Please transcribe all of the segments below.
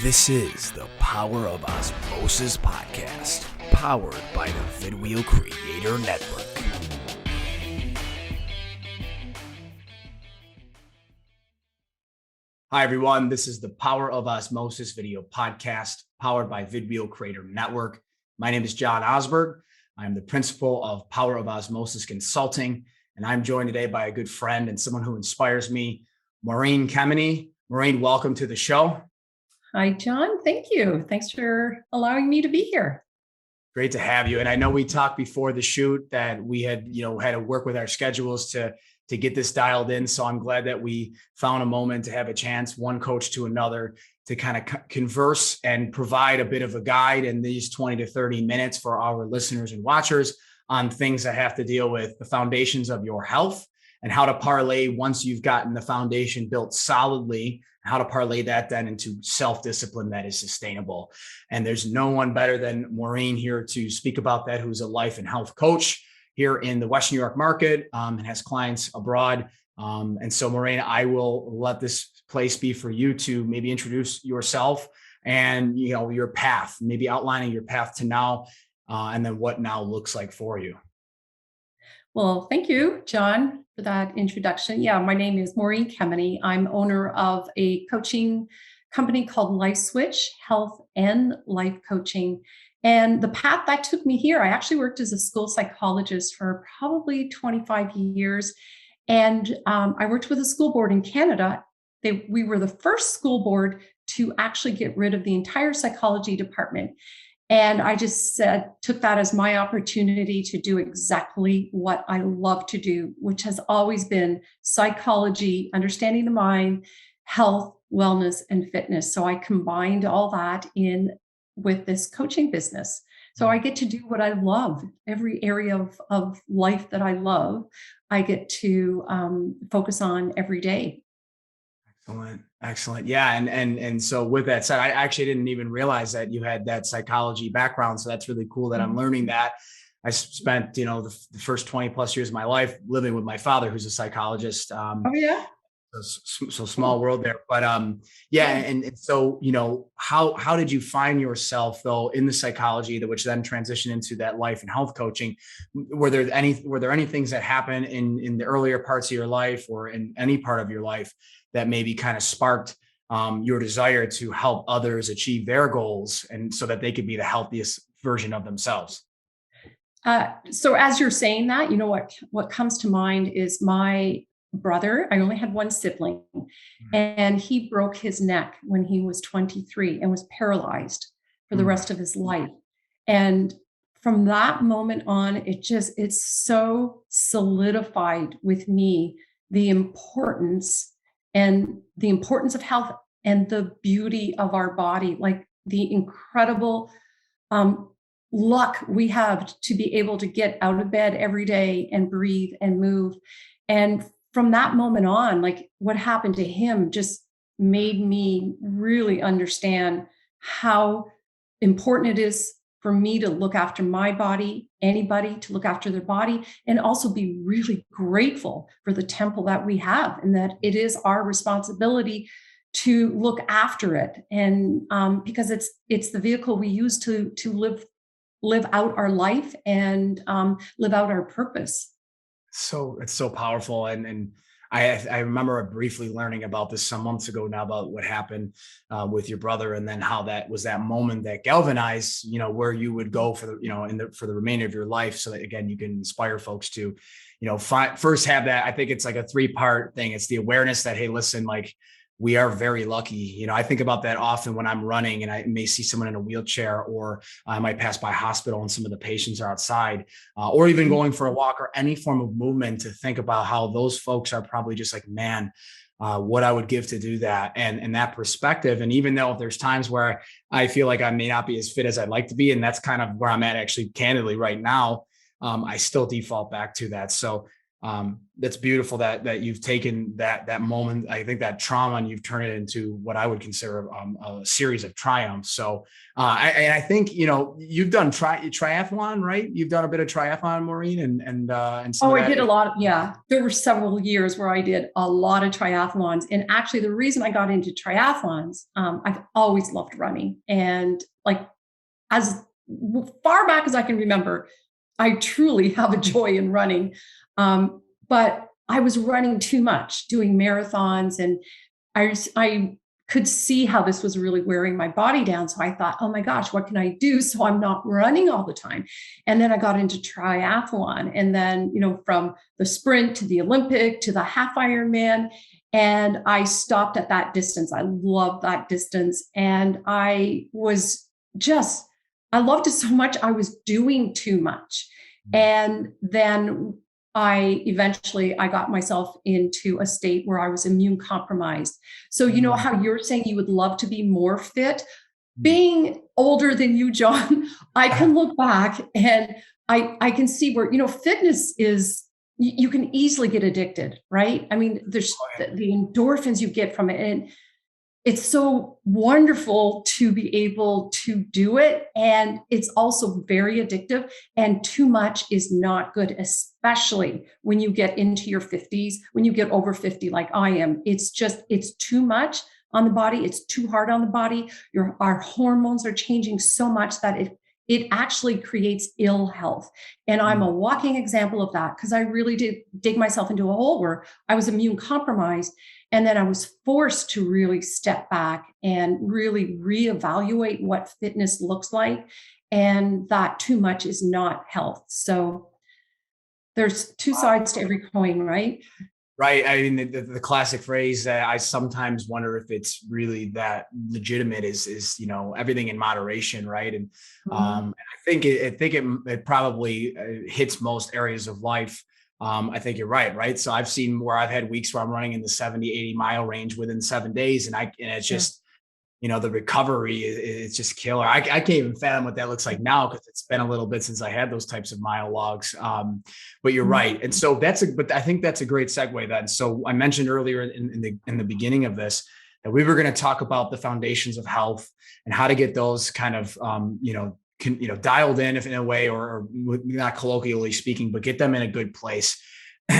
This is the Power of OZmosis Podcast, powered by the vidwheel Creator Network. Hi, everyone. This is the Power of OZmosis video podcast, powered by vidwheel Creator Network. My name is John Osberg. I'm the principal of Power of OZmosis Consulting, and I'm joined today by a good friend and someone who inspires me, Maureen Kemeny. Maureen, welcome to the show. Hi, John. Thank you. Thanks for allowing me to be here. Great to have you. And I know we talked before the shoot that we had to work with our schedules to get this dialed in. So I'm glad that we found a moment to have a chance, one coach to another, to kind of converse and provide a bit of a guide in these 20 to 30 minutes for our listeners and watchers on things that have to deal with the foundations of your health and how to parlay, once you've gotten the foundation built solidly, how to parlay that then into self-discipline that is sustainable. And there's no one better than Maureen here to speak about that, who's a life and health coach here in the Western New York market and has clients abroad. And so, Maureen, I will let this place be for you to maybe introduce yourself and your path, maybe outlining your path to now, and then what now looks like for you. Well, thank you, John, for that introduction. Yeah, my name is Maureen Kemeny. I'm owner of a coaching company called Life Switch, Health and Life Coaching. And the path that took me here, I actually worked as a school psychologist for probably 25 years. And I worked with a school board in Canada. We were the first school board to actually get rid of the entire psychology department. And I just took that as my opportunity to do exactly what I love to do, which has always been psychology, understanding the mind, health, wellness, and fitness. So I combined all that in with this coaching business. So I get to do what I love. Every area of life that I love, I get to focus on every day. Excellent. Yeah. And so with that said, I actually didn't even realize that you had that psychology background. So that's really cool that I'm learning that. I spent, the first 20 plus years of my life living with my father, who's a psychologist. Oh, yeah. So small world there, but yeah. And so, how did you find yourself though in the psychology which then transitioned into that life and health coaching? Were there any things that happened in the earlier parts of your life or in any part of your life that maybe kind of sparked your desire to help others achieve their goals and so that they could be the healthiest version of themselves? So as you're saying that, what comes to mind is my brother. I only had one sibling, and he broke his neck when he was 23 and was paralyzed for the rest of his life. And from that moment on, it's so solidified with me the importance of health and the beauty of our body, like the incredible luck we have to be able to get out of bed every day and breathe and move. And from that moment on, like what happened to him just made me really understand how important it is for me to look after my body, anybody to look after their body, and also be really grateful for the temple that we have and that it is our responsibility to look after it. And because it's the vehicle we use to live out our life and live out our purpose. So it's so powerful. And I remember briefly learning about this some months ago now about what happened with your brother, and then how that was that moment that galvanized, where you would go for the remainder of your life. So that again, you can inspire folks to, first have that. I think it's like a 3-part thing. It's the awareness that, hey, listen, like we are very lucky. I think about that often when I'm running and I may see someone in a wheelchair, or I might pass by a hospital and some of the patients are outside, or even going for a walk or any form of movement, to think about how those folks are probably just like, man, what I would give to do that. And that perspective. And even though there's times where I feel like I may not be as fit as I'd like to be, and that's kind of where I'm at actually candidly right now, I still default back to that. So That's beautiful that you've taken that moment. I think that trauma and you've turned it into what I would consider a series of triumphs. So I think, you've done triathlon, right? You've done a bit of triathlon, Maureen, and some Oh, of I that. did a lot. Yeah. There were several years where I did a lot of triathlons. And actually the reason I got into triathlons, I've always loved running. And like, as far back as I can remember, I truly have a joy in running. But I was running too much, doing marathons, and I could see how this was really wearing my body down. So I thought, oh my gosh, what can I do so I'm not running all the time? And then I got into triathlon, and then, from the sprint to the Olympic to the half Ironman. And I stopped at that distance. I loved that distance. And I loved it so much. I was doing too much. And then I got myself into a state where I was immune compromised. So, how you're saying you would love to be more fit, being older than you, John, I can look back and I can see where, fitness is, you can easily get addicted, right? I mean, there's the endorphins you get from it. And it's so wonderful to be able to do it. And it's also very addictive, and too much is not good, especially when you get into your 50s, when you get over 50, like I am. It's too much on the body. It's too hard on the body. Our hormones are changing so much that it actually creates ill health. And I'm a walking example of that, because I really did dig myself into a hole where I was immune compromised. And then I was forced to really step back and really reevaluate what fitness looks like. And that too much is not health. So there's two sides to every coin, right? Right. I mean, the classic phrase that I sometimes wonder if it's really that legitimate is everything in moderation, right? And I think it probably hits most areas of life. I think you're right. So I've seen where I've had weeks where I'm running in the 70, 80 mile range within 7 days. And it's just, the recovery is just killer. I can't even fathom what that looks like now, because it's been a little bit since I had those types of mile logs. But you're right. And so but I think that's a great segue then. So I mentioned earlier in the beginning of this that we were going to talk about the foundations of health and how to get those kind of, dialed in, if in a way, or not colloquially speaking, but get them in a good place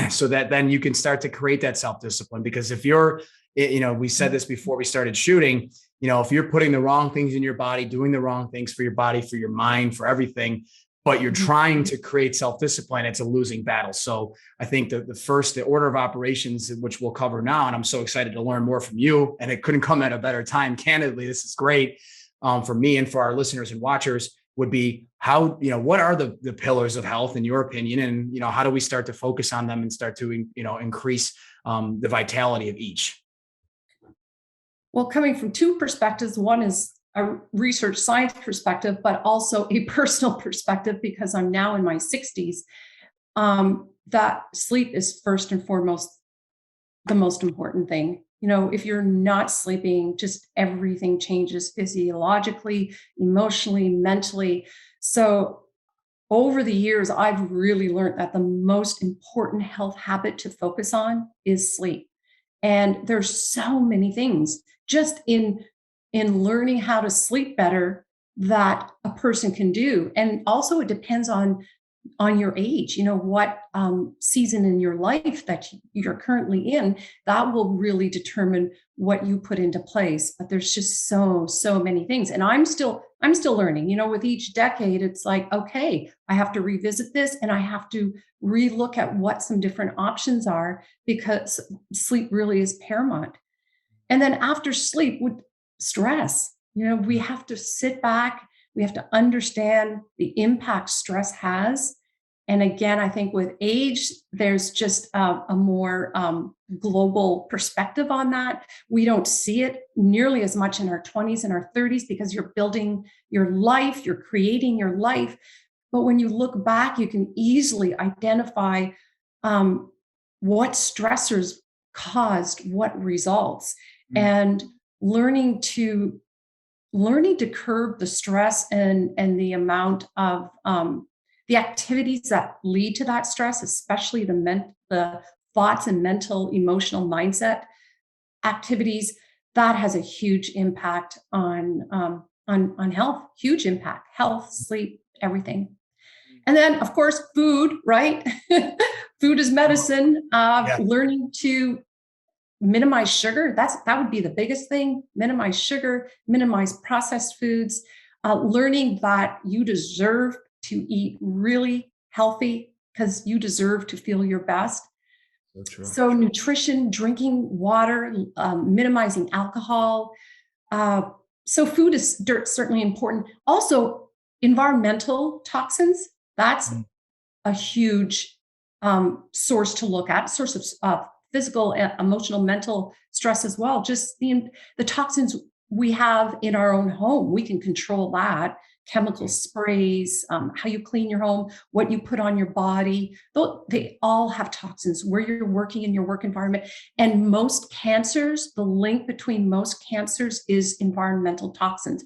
so that then you can start to create that self-discipline. Because if you're, we said this before we started shooting, if you're putting the wrong things in your body, doing the wrong things for your body, for your mind, for everything, but you're trying to create self-discipline, it's a losing battle. So I think the order of operations, which we'll cover now, and I'm so excited to learn more from you, and it couldn't come at a better time. Candidly, this is great for me and for our listeners and watchers, would be how, what are the pillars of health in your opinion? And, how do we start to focus on them and start to, increase the vitality of each? Well, coming from two perspectives, one is a research science perspective, but also a personal perspective, because I'm now in my 60s, that sleep is first and foremost the most important thing. If you're not sleeping, just everything changes physiologically, emotionally, mentally. So over the years, I've really learned that the most important health habit to focus on is sleep. And there's so many things just in learning how to sleep better that a person can do. And also it depends on your age, what season in your life that you're currently in, that will really determine what you put into place. But there's just so many things. And I'm still learning, with each decade, it's like, okay, I have to revisit this and I have to relook at what some different options are, because sleep really is paramount. And then after sleep, with stress, we have to sit back. We have to understand the impact stress has. And again, I think with age, there's just a more global perspective on that. We don't see it nearly as much in our 20s and our 30s, because you're building your life, you're creating your life. But when you look back, you can easily identify what stressors caused what results. And learning to curb the stress and the amount of the activities that lead to that stress, especially the thoughts and mental, emotional mindset activities, that has a huge impact on health, huge impact, health, sleep, everything. And then, of course, food, right? Food is medicine. Learning to minimize sugar, that would be the biggest thing. Minimize sugar, minimize processed foods, learning that you deserve to eat really healthy because you deserve to feel your best. So true. So nutrition, drinking water, minimizing alcohol. So food is certainly important. Also, environmental toxins, that's a huge source to look at, source of physical, emotional, mental stress as well. Just the toxins we have in our own home, we can control that. Chemical sprays, how you clean your home, what you put on your body, they all have toxins where you're working in your work environment. And most cancers, the link between most cancers is environmental toxins.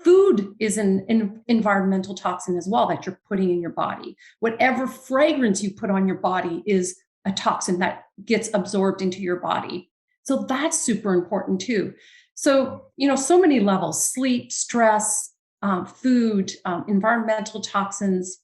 Food is an environmental toxin as well that you're putting in your body. Whatever fragrance you put on your body is a toxin that gets absorbed into your body. So that's super important too. So, so many levels: sleep, stress, food, environmental toxins,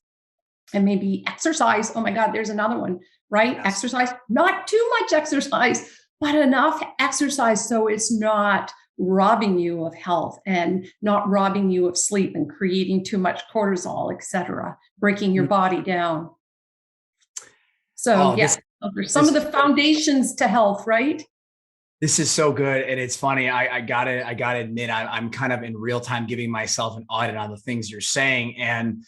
and maybe exercise. Oh my God, there's another one, right? Yes. Exercise, not too much exercise, but enough exercise so it's not robbing you of health and not robbing you of sleep and creating too much cortisol, etc., breaking your body down. So those are some of the foundations to health, right? This is so good. And it's funny. I gotta admit, I'm kind of in real time giving myself an audit on the things you're saying and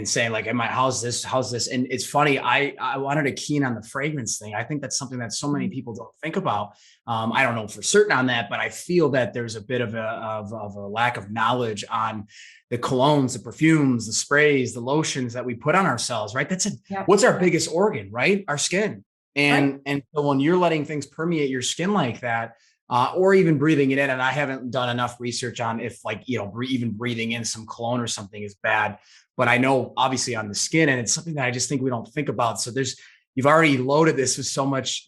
saying like, how's this? And it's funny. I wanted to key in on the fragrance thing. I think that's something that so many people don't think about. I don't know for certain on that, but I feel that there's a bit of a lack of knowledge on the colognes, the perfumes, the sprays, the lotions that we put on ourselves, right? What's our biggest organ, right? Our skin. And so when you're letting things permeate your skin like that, or even breathing it in, and I haven't done enough research on if even breathing in some cologne or something is bad, but I know obviously on the skin, and it's something that I just think we don't think about. So you've already loaded this with so much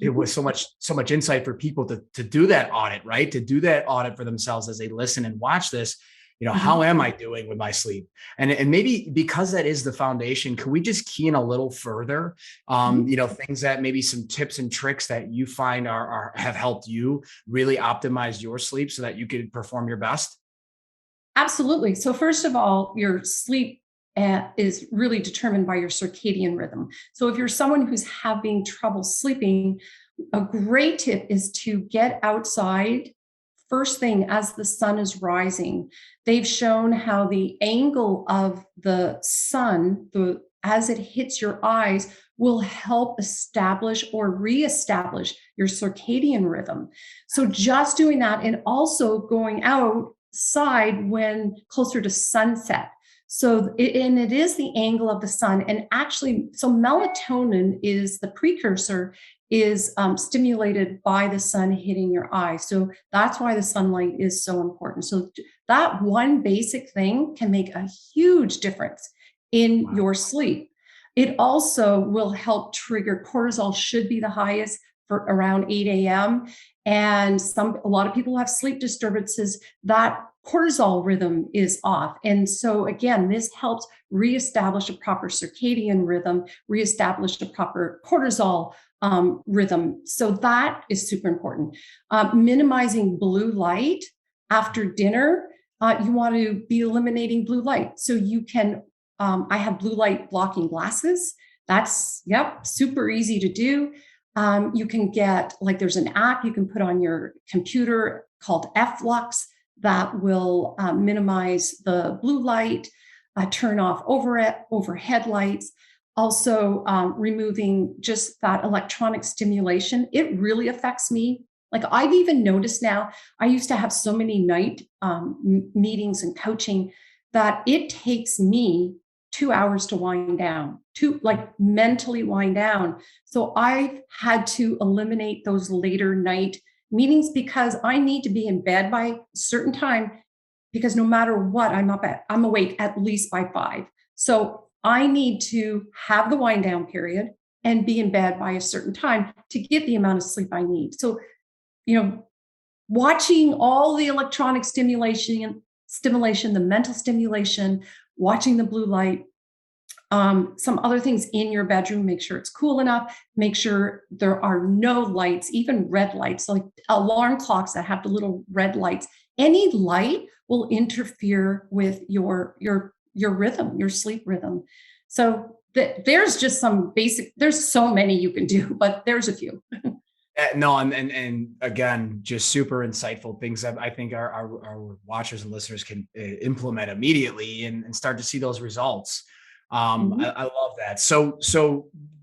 insight for people to do that audit, right? To do that audit for themselves as they listen and watch this. How am I doing with my sleep? And maybe because that is the foundation, can we just key in a little further? Things that maybe some tips and tricks that you find have helped you really optimize your sleep so that you could perform your best? Absolutely. So first of all, your sleep is really determined by your circadian rhythm. So if you're someone who's having trouble sleeping, a great tip is to get outside first thing as the sun is rising. They've shown how the angle of the sun, as it hits your eyes, will help establish or reestablish your circadian rhythm. So just doing that, and also going outside when closer to sunset. So it is the angle of the sun. And actually, so melatonin is the precursor, is stimulated by the sun hitting your eyes. So that's why the sunlight is so important. So that one basic thing can make a huge difference in your sleep. It also will help trigger cortisol, should be the highest for around 8 a.m. And a lot of people have sleep disturbances. That cortisol rhythm is off. And so again, this helps reestablish a proper circadian rhythm, reestablish a proper cortisol rhythm. So that is super important. Minimizing blue light after dinner. You want to be eliminating blue light. So you can, I have blue light blocking glasses. That's, super easy to do. You can get, there's an app you can put on your computer called F-Lux that will minimize the blue light, turn off overhead lights. Also, removing just that electronic stimulation. It really affects me. I've even noticed now, I used to have so many night meetings and coaching that it takes me 2 hours to wind down, to mentally wind down. So I've had to eliminate those later night meetings because I need to be in bed by a certain time, because no matter what, I'm awake at least by 5. So I need to have the wind down period and be in bed by a certain time to get the amount of sleep I need. So, watching all the electronic stimulation, the mental stimulation, watching the blue light, some other things in your bedroom, make sure it's cool enough, make sure there are no lights, even red lights, like alarm clocks that have the little red lights. Any light will interfere with your rhythm, your sleep rhythm. So there's just some basic, there's so many you can do, but there's a few. No, and again, just super insightful things that I think our watchers and listeners can implement immediately and start to see those results. I love that. So,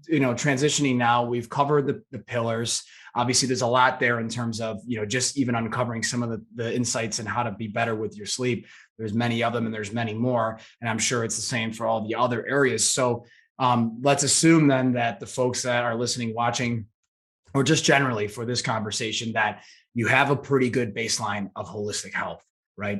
transitioning now, we've covered the pillars. Obviously, there's a lot there in terms of, just even uncovering some of the insights and how to be better with your sleep. There's many of them and there's many more. And I'm sure it's the same for all the other areas. So let's assume then that the folks that are listening, watching, or just generally for this conversation, that you have a pretty good baseline of holistic health, right?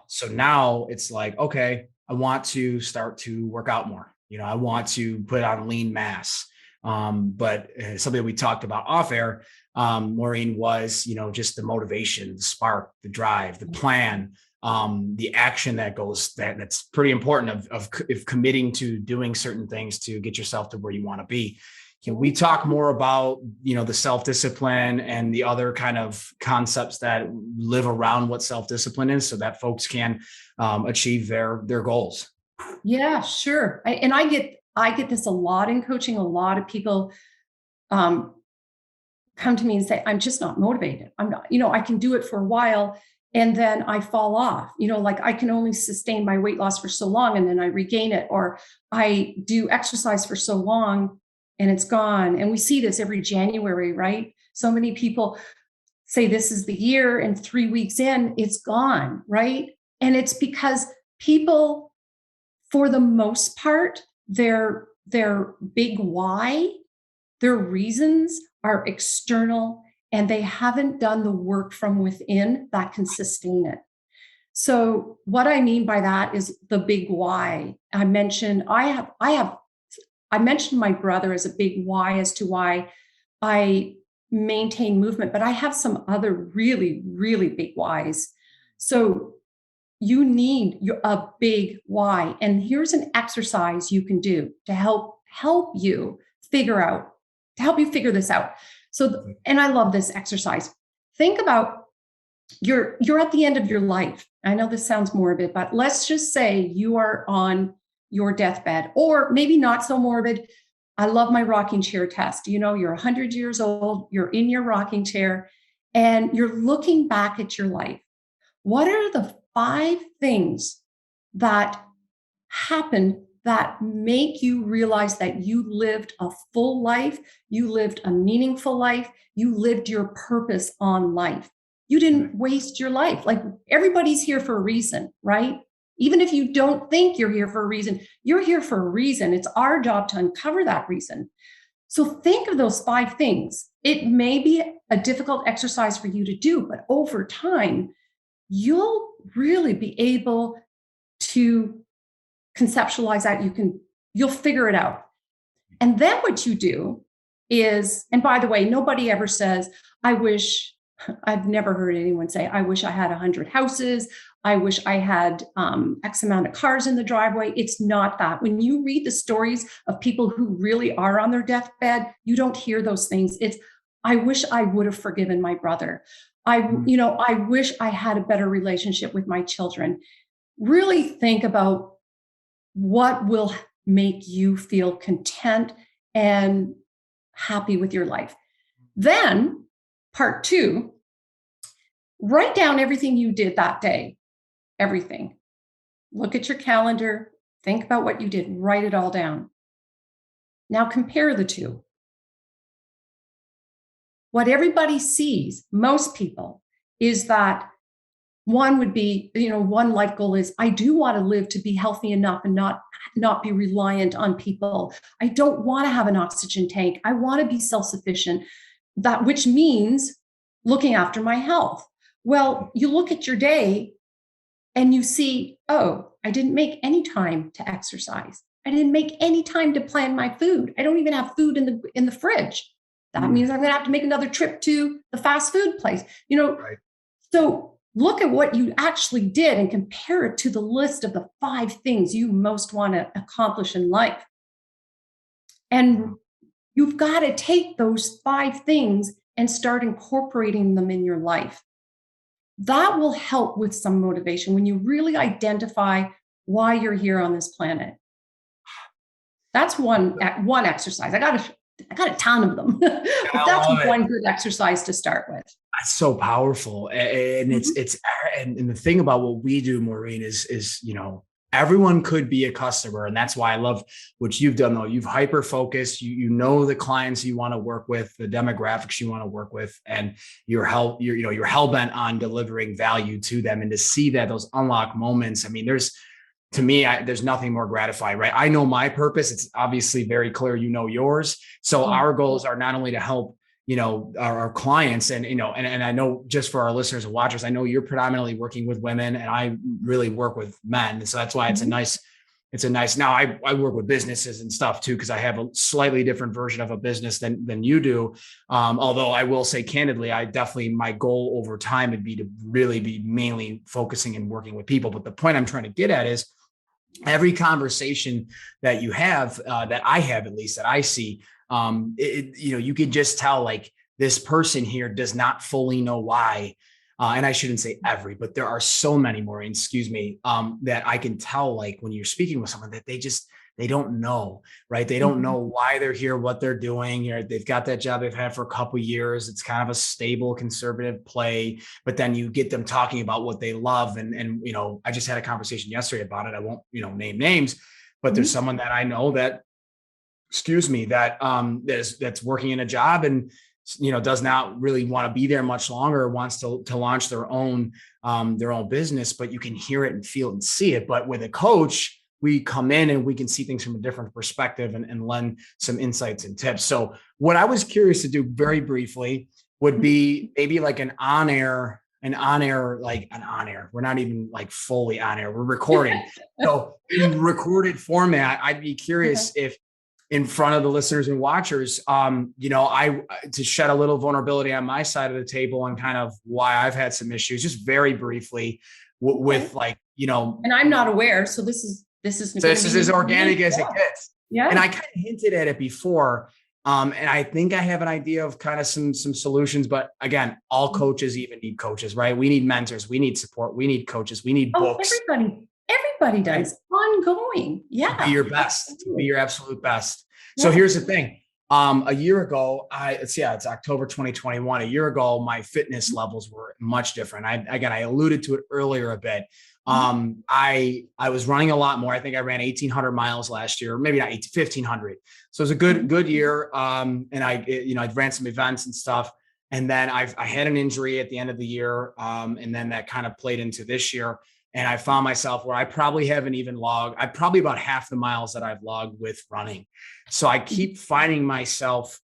So now it's like, okay, I want to start to work out more. I want to put on lean mass. But something we talked about off air, Maureen, was, just the motivation, the spark, the drive, the plan, the action that goes, that's pretty important of committing to doing certain things to get yourself to where you want to be. Can we talk more about, the self-discipline and the other kind of concepts that live around what self-discipline is so that folks can achieve their goals? Yeah, sure. I get this a lot in coaching. A lot of people come to me and say, I'm just not motivated. I'm not, I can do it for a while and then I fall off, like I can only sustain my weight loss for so long and then I regain it, or I do exercise for so long and it's gone. And we see this every January, right? So many people say this is the year and 3 weeks in, it's gone, right? And it's because people, for the most part, their big why, their reasons are external and they haven't done the work from within that can sustain it. So what I mean by that is the big why. I mentioned my brother as a big why as to why I maintain movement, but I have some other really, really big whys. So you need a big why. And here's an exercise you can do to help you figure this out. So, and I love this exercise. Think about you're at the end of your life. I know this sounds morbid, but let's just say you are on your deathbed, or maybe not so morbid. I love my rocking chair test. You're 100 years old, you're in your rocking chair, and you're looking back at your life. What are the 5 things that happen that make you realize that you lived a full life, you lived a meaningful life, you lived your purpose on life? You didn't waste your life. Like, everybody's here for a reason, right? Even if you don't think you're here for a reason, you're here for a reason. It's our job to uncover that reason. So think of those 5 things. It may be a difficult exercise for you to do, but over time, you'll really be able to conceptualize that. You'll figure it out. And then what you do is, and by the way, nobody ever says, I've never heard anyone say, I wish I had 100 houses. I wish I had X amount of cars in the driveway. It's not that. When you read the stories of people who really are on their deathbed, you don't hear those things. It's, I wish I would have forgiven my brother. I wish I had a better relationship with my children. Really think about what will make you feel content and happy with your life. Then, part 2, write down everything you did that day. Everything. Look at your calendar. Think about what you did. Write it all down. Now compare the 2. What everybody sees, most people, is that one would be, one life goal is, I do want to live to be healthy enough and not be reliant on people. I don't want to have an oxygen tank. I want to be self-sufficient. That, which means looking after my health. Well, you look at your day and you see, oh, I didn't make any time to exercise. I didn't make any time to plan my food. I don't even have food in the fridge. That means I'm going to have to make another trip to the fast food place. Right. So look at what you actually did and compare it to the list of the 5 things you most want to accomplish in life. And you've got to take those 5 things and start incorporating them in your life. That will help with some motivation when you really identify why you're here on this planet. That's one exercise. I got a ton of them, but that's one good exercise to start with. That's so powerful. And and the thing about what we do, Maureen, is, everyone could be a customer. And that's why I love what you've done, though. You've hyper focused, you know, the clients you want to work with, the demographics you want to work with, and you're hell bent on delivering value to them. And to see that those unlock moments, I mean, there's nothing more gratifying, right? I know my purpose. It's obviously very clear, yours. So our goals are not only to help, our clients and I know, just for our listeners and watchers, I know you're predominantly working with women and I really work with men. And so that's why it's a nice, now I work with businesses and stuff too, because I have a slightly different version of a business than you do. Although I will say candidly, my goal over time would be to really be mainly focusing and working with people. But the point I'm trying to get at is, every conversation that you have, that I have, at least that I see, you can just tell, like, this person here does not fully know why. And I shouldn't say every, but there are so many, Maureen, excuse me, that I can tell, like, when you're speaking with someone, that they don't know, right? They don't know why they're here, what they're doing. They've got that job they've had for a couple of years. It's kind of a stable conservative play, but then you get them talking about what they love. And I just had a conversation yesterday about it. I won't, name names, but there's someone that I know that, that's working in a job and, does not really want to be there much longer, wants to launch their own business, but you can hear it and feel it and see it. But with a coach, we come in and we can see things from a different perspective and lend some insights and tips. So what I was curious to do very briefly would be maybe like an on-air. We're not even like fully on air. We're recording. So in recorded format, I'd be curious if, in front of the listeners and watchers, to shed a little vulnerability on my side of the table and kind of why I've had some issues, just very briefly with and I'm not aware. So this is as organic as it gets. Yeah. And I kind of hinted at it before. And I think I have an idea of kind of some solutions, but again, all coaches even need coaches, right? We need mentors, we need support, we need coaches, we need books. Everybody does. Ongoing. Yeah. Be your best, be your absolute best. So here's the thing. A year ago, it's October 2021. A year ago, my fitness levels were much different. I alluded to it earlier a bit. I was running a lot more. I think I ran 1,800 miles last year, maybe not 1,500. So it was a good year. And I ran some events and stuff. And then I had an injury at the end of the year. And then that kind of played into this year. And I found myself where I probably haven't even logged. I probably about half the miles that I've logged with running. So I keep finding myself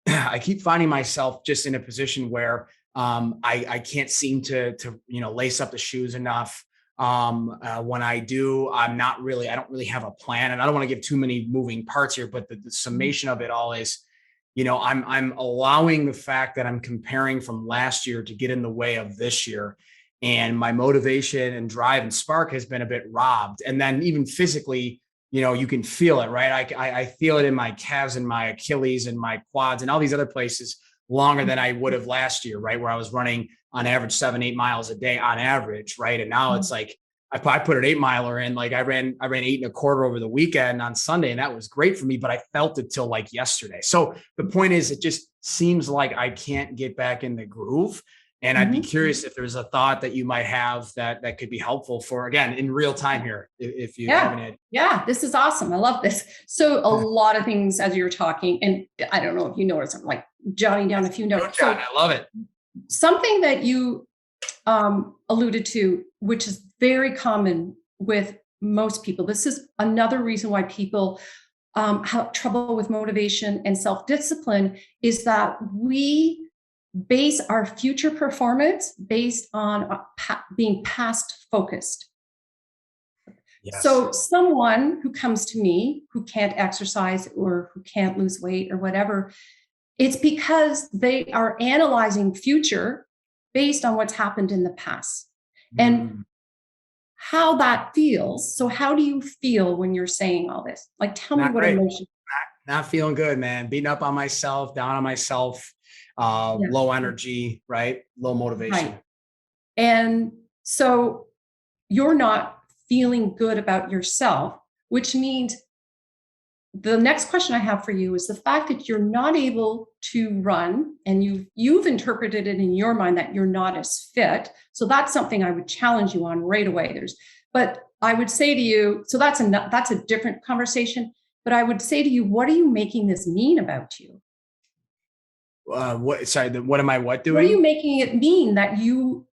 just in a position where I can't seem to lace up the shoes enough. When I do, I don't really have a plan, and I don't want to give too many moving parts here, but the summation of it all is, I'm allowing the fact that I'm comparing from last year to get in the way of this year. And my motivation and drive and spark has been a bit robbed. And then even physically, you can feel it, right? I feel it in my calves and my Achilles and my quads and all these other places longer than I would have last year, right? Where I was running on average 7-8 miles a day on average, right? And now it's like, I put an 8-miler in, like I ran 8.25 over the weekend on Sunday, and that was great for me, but I felt it till like yesterday. So the point is, it just seems like I can't get back in the groove. And I'd be curious if there's a thought that you might have that could be helpful for, again, in real time here, if you haven't had. Yeah, this is awesome. I love this. So a lot of things as you're talking, and I don't know if you notice, I'm like jotting down a few notes. John, I love it. Something that you alluded to, which is very common with most people. This is another reason why people have trouble with motivation and self-discipline, is that we base our future performance based on being past focused. Yes. So someone who comes to me who can't exercise or who can't lose weight or whatever, it's because they are analyzing future based on what's happened in the past and Mm, how that feels. So how do you feel when you're saying all this? Like, tell me not what great. emotion. Not feeling good, man. Beating up on myself, down on myself, Yeah, low energy, right? Low right. motivation. And so you're not feeling good about yourself, which means the next question I have for you is the fact that you're not able to run and you've interpreted it in your mind that you're not as fit. So that's something I would challenge you on right away. But I would say to you, so that's a different conversation. But I would say to you, what are you making this mean about you? What? Sorry. What am I? What What are you doing? making it mean that you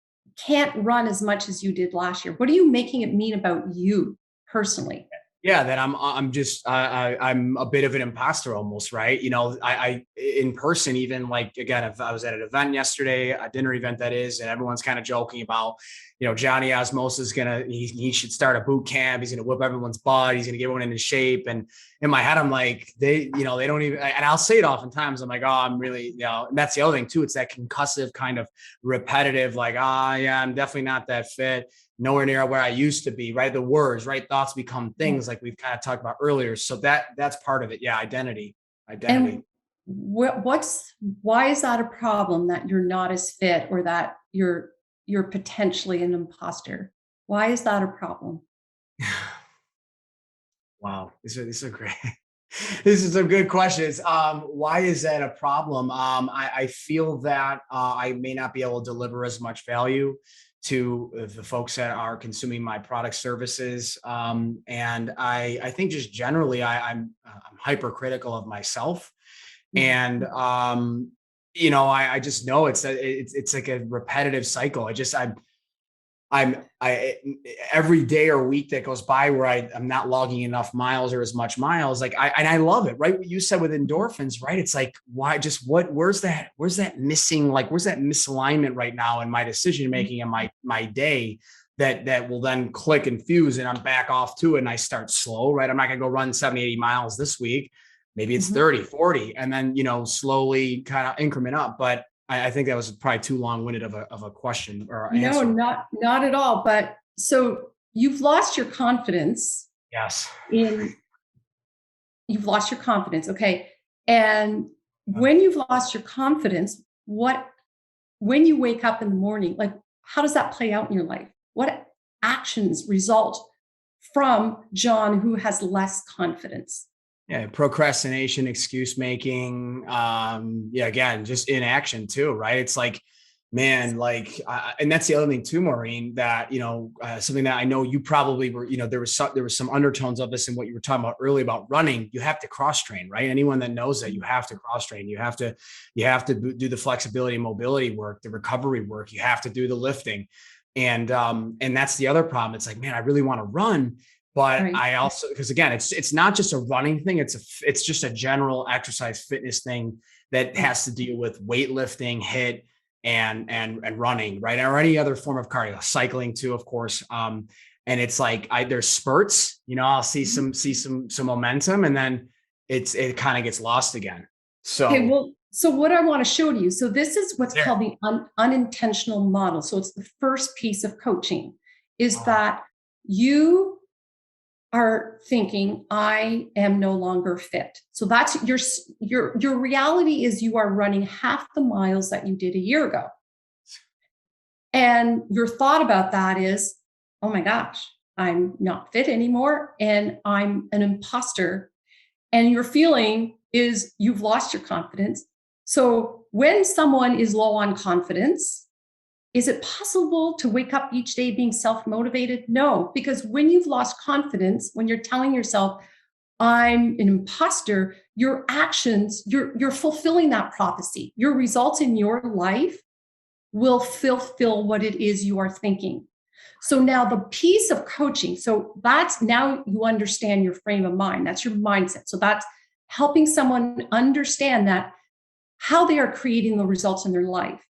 can't run as much as you did last year? What are you making it mean about you personally? Yeah, that I'm just I'm a bit of an imposter almost, right? I in person, even like, again, if I was at an event yesterday, a dinner event that is, and everyone's kind of joking about, Johnny Osmosis is he should start a boot camp. He's gonna whip everyone's butt. He's gonna get everyone into shape. And in my head, I'm like, they don't even, and I'll say it oftentimes. I'm like, oh, I'm really, and that's the other thing too. It's that concussive kind of repetitive, like, yeah, I'm definitely not that fit, nowhere near where I used to be, right? The words, right? Thoughts become things, like we've kind of talked about earlier. So that's part of it. Yeah. Identity. And why is that a problem that you're not as fit or that you're potentially an imposter? Why is that a problem? Wow. These are great. This is some good questions. Why is that a problem? I feel that I may not be able to deliver as much value to the folks that are consuming my product services. And I think just generally, I'm hypercritical of myself. And I just know it's like a repetitive cycle. I every day or week that goes by where I'm not logging enough miles or as much miles, like I love it, right? What you said with endorphins, right? It's like, why, just where's that missing, like, where's that misalignment right now in my decision making and my day that will then click and fuse, and I'm back off to it, and I start slow, right? I'm not gonna go run 70, 80 miles this week. Maybe it's Mhm. 30, 40, and then, slowly kind of increment up. But I think that was probably too long-winded of a question or No, answer. not at all. But so Yes. in you've lost your confidence. Okay. And when you've lost your confidence, when you wake up in the morning, like, how does that play out in your life? What actions result from John who has less confidence? Yeah, procrastination, excuse making. Yeah, again, just inaction too, right? It's like, man, like, and that's the other thing too, Maureen. That something that I know you probably were. There was some undertones of this in what you were talking about earlier about running. You have to cross train, right? Anyone that knows that, you have to cross train. You have to do the flexibility and mobility work, the recovery work. You have to do the lifting, and that's the other problem. It's like, man, I really want to run. But Right. I also, because again, it's not just a running thing. It's just a general exercise fitness thing that Yeah. has to deal with weightlifting, hit, and running, right? Or any other form of cardio, cycling too, of course. And it's like, there's spurts. I'll Mhm. see some momentum, and then it kind of gets lost again. Okay, So well, so what I want to show to you, so this is what's there. called the unintentional model. So it's the first piece of coaching, is Oh, that you are thinking, I am no longer fit. So that's your reality is you are running half the miles that you did a year ago. And your thought about that is, oh my gosh, I'm not fit anymore and I'm an imposter. And your feeling is you've lost your confidence. So when someone is low on confidence, is it possible to wake up each day being self-motivated? No, because when you've lost confidence, when you're telling yourself, I'm an imposter, your actions, you're fulfilling that prophecy. Your results in your life will fulfill what it is you are thinking. So now the piece of coaching, so that's now you understand your frame of mind. That's your mindset. So that's helping someone understand that how they are creating the results in their life.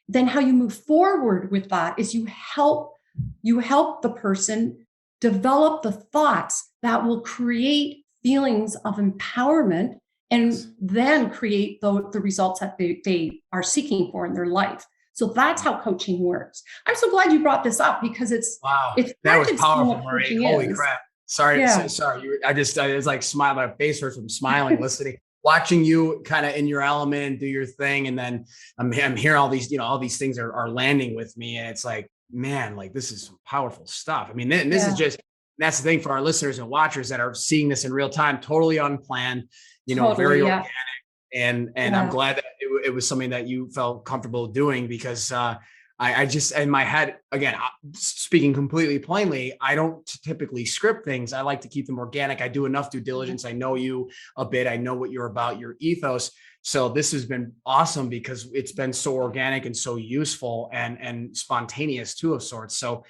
Then how you move forward with that is you help the person develop the thoughts that will create feelings of empowerment and then create the results that they are seeking for in their life. So that's how coaching works. I'm so glad you brought this up because Wow, it's that was powerful, what Maureen. coaching Holy is. crap. Sorry. Yeah. Sorry. I was like smiling. My face hurts from smiling, listening, watching you kind of in your element, do your thing. And then I'm hearing all these, all these things are landing with me. And it's like, man, like this is some powerful stuff. I mean, this is just, that's the thing for our listeners and watchers that are seeing this in real time, totally unplanned, very organic. And I'm glad that it was something that you felt comfortable doing because I just, in my head, again, speaking completely plainly, I don't typically script things. I like to keep them organic. I do enough due diligence. I know you a bit. I know what you're about, your ethos. So this has been awesome because it's been so organic and so useful and spontaneous too of sorts. So,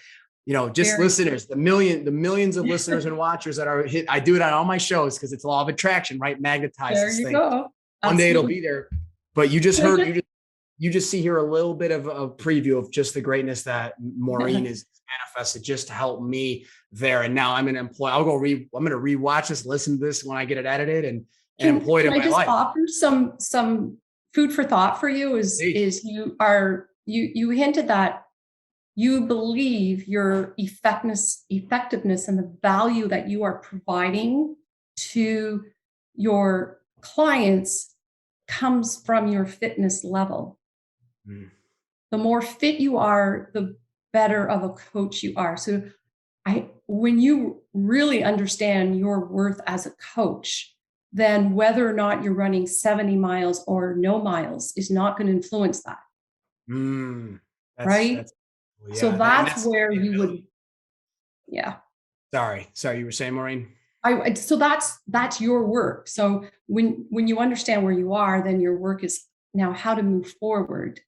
just listeners, the millions of listeners and watchers that are hit. I do it on all my shows because it's law of attraction, right? Magnetize there this you thing. Go. One day it'll be there. But you just heard, you just see here a little bit of a preview of just the greatness that Maureen is manifested just to help me there. And now I'm an employee. I'm going to rewatch this, listen to this when I get it edited and employ it in my life. Offer some food for thought for you is you hinted that you believe your effectiveness and the value that you are providing to your clients comes from your fitness level. The more fit you are, the better of a coach you are. So when you really understand your worth as a coach, then whether or not you're running 70 miles or no miles is not going to influence that. Right? So that's where you would, Sorry, you were saying, Maureen? So that's your work. So when you understand where you are, then your work is now how to move forward.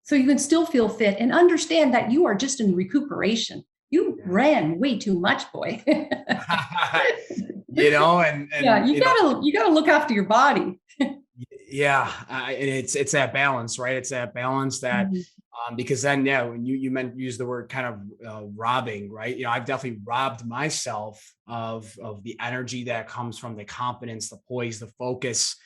So you can still feel fit and understand that you are just in recuperation. You ran way too much, boy. You gotta look after your body. And it's that balance, right? It's that balance that because then when you use the word kind of robbing, right? I've definitely robbed myself of the energy that comes from the confidence, the poise, the focus,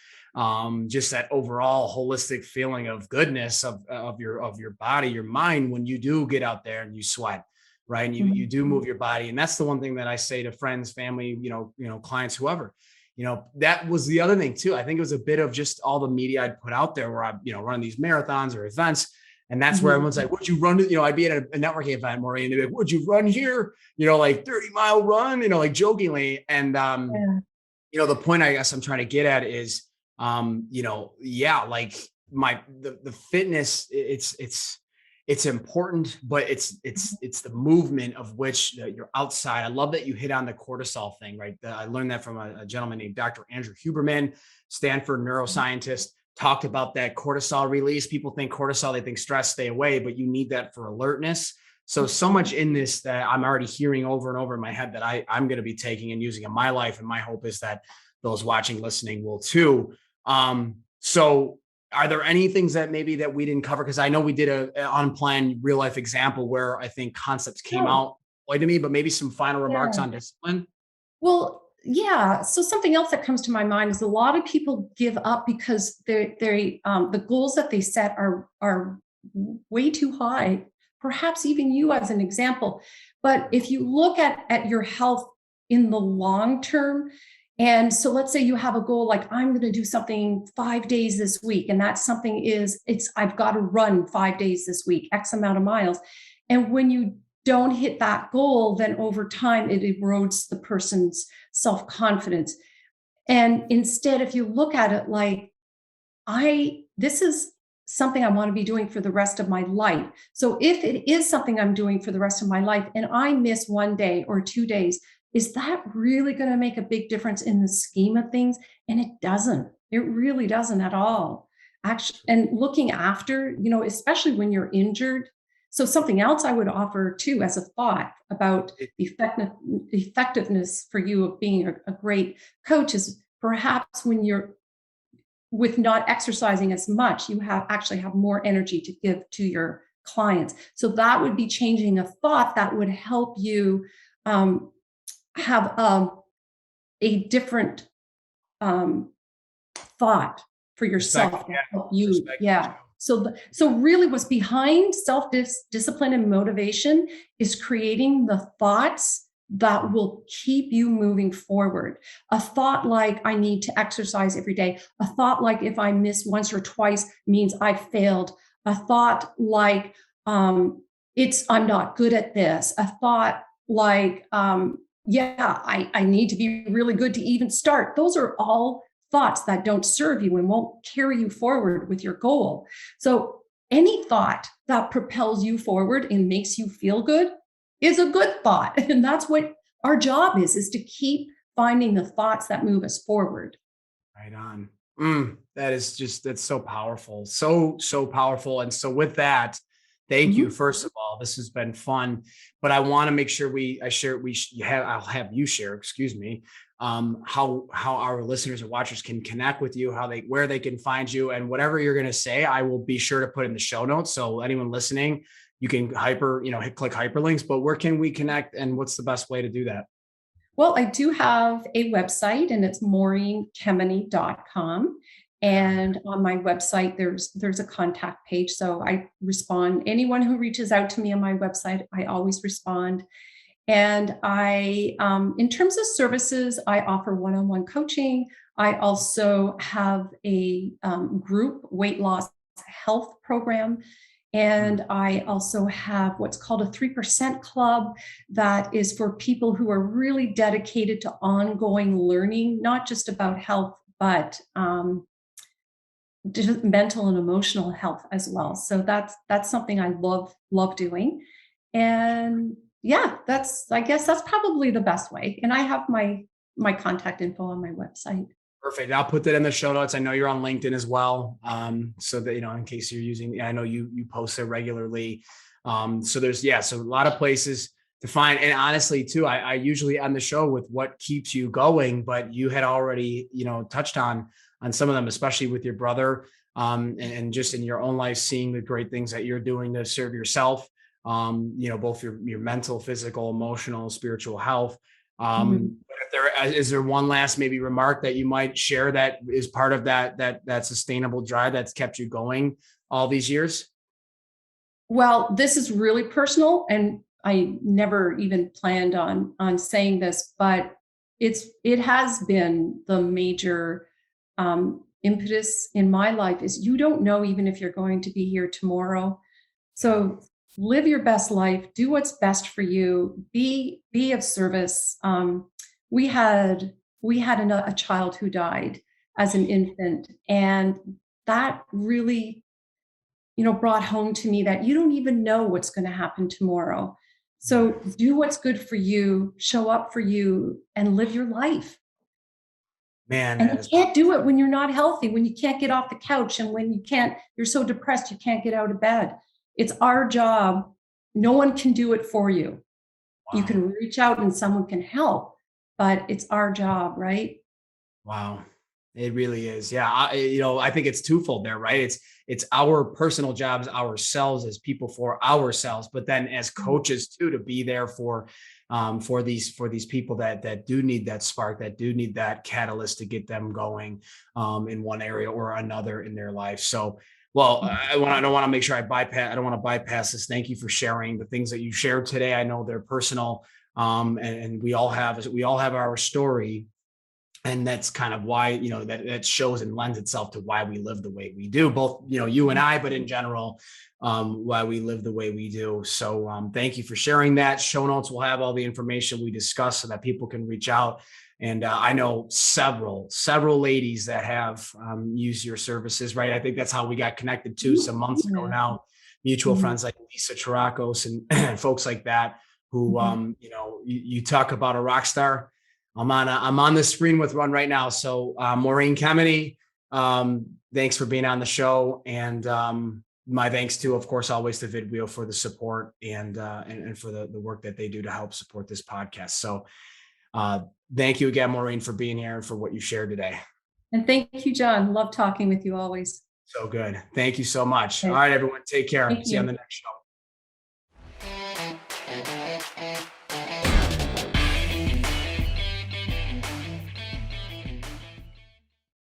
just that overall holistic feeling of goodness of your body, your mind when you do get out there and you sweat. Right. And you do move your body. And that's the one thing that I say to friends, family, clients, whoever, that was the other thing too. I think it was a bit of just all the media I'd put out there where I, run these marathons or events. And that's where everyone's like, would you run? I'd be at a networking event, Maureen, and they'd be like, would you run here? Like 30-mile run, like jokingly. And, the point I guess I'm trying to get at is, like the fitness, it's important, but it's the movement of which you're outside. I love that you hit on the cortisol thing, right? I learned that from a gentleman named Dr. Andrew Huberman, Stanford neuroscientist, talked about that cortisol release. People think cortisol, they think stress, stay away, but you need that for alertness. So much in this that I'm already hearing over and over in my head that I'm going to be taking and using in my life. And my hope is that those watching, listening will too. So are there any things that maybe that we didn't cover? Because I know we did an unplanned real life example where I think concepts came out to me, but maybe some final remarks on discipline. Well, yeah. So something else that comes to my mind is a lot of people give up because the goals that they set are way too high. Perhaps even you as an example. But if you look at your health in the long term, and so let's say you have a goal like I'm going to do something 5 days this week, and that something I've got to run 5 days this week, X amount of miles. And when you don't hit that goal, then over time it erodes the person's self-confidence. And instead, if you look at it like, this is something I want to be doing for the rest of my life. So if it is something I'm doing for the rest of my life and I miss 1 day or 2 days, is that really going to make a big difference in the scheme of things? And it doesn't. It really doesn't at all. Actually, and looking after, especially when you're injured. So something else I would offer too as a thought about effectiveness for you of being a great coach is perhaps when you're with not exercising as much, you actually have more energy to give to your clients. So that would be changing a thought that would help you have a different thought for yourself to help you. Yeah. So really what's behind self-discipline and motivation is creating the thoughts that will keep you moving forward. A thought like, I need to exercise every day. A thought like, if I miss once or twice means I've failed. A thought like, I'm not good at this. A thought like, I need to be really good to even start. Those are all thoughts that don't serve you and won't carry you forward with your goal. So any thought that propels you forward and makes you feel good is a good thought. And that's what our job is to keep finding the thoughts that move us forward. Right on. That's so powerful. So powerful. And so with that, thank you. First of all, this has been fun, but I want to make sure I'll have you share, excuse me, how our listeners or watchers can connect with you, where they can find you, and whatever you're going to say, I will be sure to put in the show notes. So anyone listening, you can click hyperlinks, but where can we connect and what's the best way to do that? Well, I do have a website and it's maureenkemeny.com. And on my website, there's a contact page. So I respond. Anyone who reaches out to me on my website, I always respond. And in terms of services, I offer one-on-one coaching. I also have a group weight loss health program. And I also have what's called a 3% club that is for people who are really dedicated to ongoing learning, not just about health, but mental and emotional health as well. So that's something I love doing. And yeah, I guess that's probably the best way. And I have my contact info on my website. Perfect. I'll put that in the show notes. I know you're on LinkedIn as well. So that, in case you're using, I know you post it regularly. So there's a lot of places to find. And honestly too, I usually end the show with what keeps you going, but you had already, touched on some of them, especially with your brother, and just in your own life, seeing the great things that you're doing to serve yourself, both your mental, physical, emotional, spiritual health. But is there one last maybe remark that you might share that is part of that sustainable drive that's kept you going all these years? Well, this is really personal, and I never even planned on saying this, but it has been the major impetus in my life. Is you don't know even if you're going to be here tomorrow, so live your best life, do what's best for you, be of service. We had a child who died as an infant, and that really, brought home to me that you don't even know what's going to happen tomorrow. So do what's good for you, show up for you, and live your life. Man, and you can't do it when you're not healthy, when you can't get off the couch, and when you're so depressed you can't get out of bed. It's our job. No one can do it for you. Wow. You can reach out and someone can help, but it's our job, right? Wow. It really is. Yeah. I think it's twofold there, right? It's our personal jobs, ourselves as people for ourselves, but then as coaches too, to be there for these people that do need that spark, that do need that catalyst to get them going in one area or another in their life. So, well, I don't want to make sure I don't want to bypass this. Thank you for sharing the things that you shared today. I know they're personal, and we all have our story. And that's kind of why, that shows and lends itself to why we live the way we do, both, you and I, but in general, why we live the way we do. So thank you for sharing that. Show notes will have all the information we discussed so that people can reach out. And I know several ladies that have used your services, right? I think that's how we got connected too some months ago now. Mutual friends like Lisa Charakos and folks like that who, you talk about a rock star. I'm on the screen with one right now. So Maureen Kemeny, thanks for being on the show. And my thanks to, of course, always to vidwheel for the support and for the work that they do to help support this podcast. So thank you again, Maureen, for being here and for what you shared today. And thank you, John. Love talking with you always. So good. Thank you so much. Okay. All right, everyone. Take care. Thank See you on you. the next show.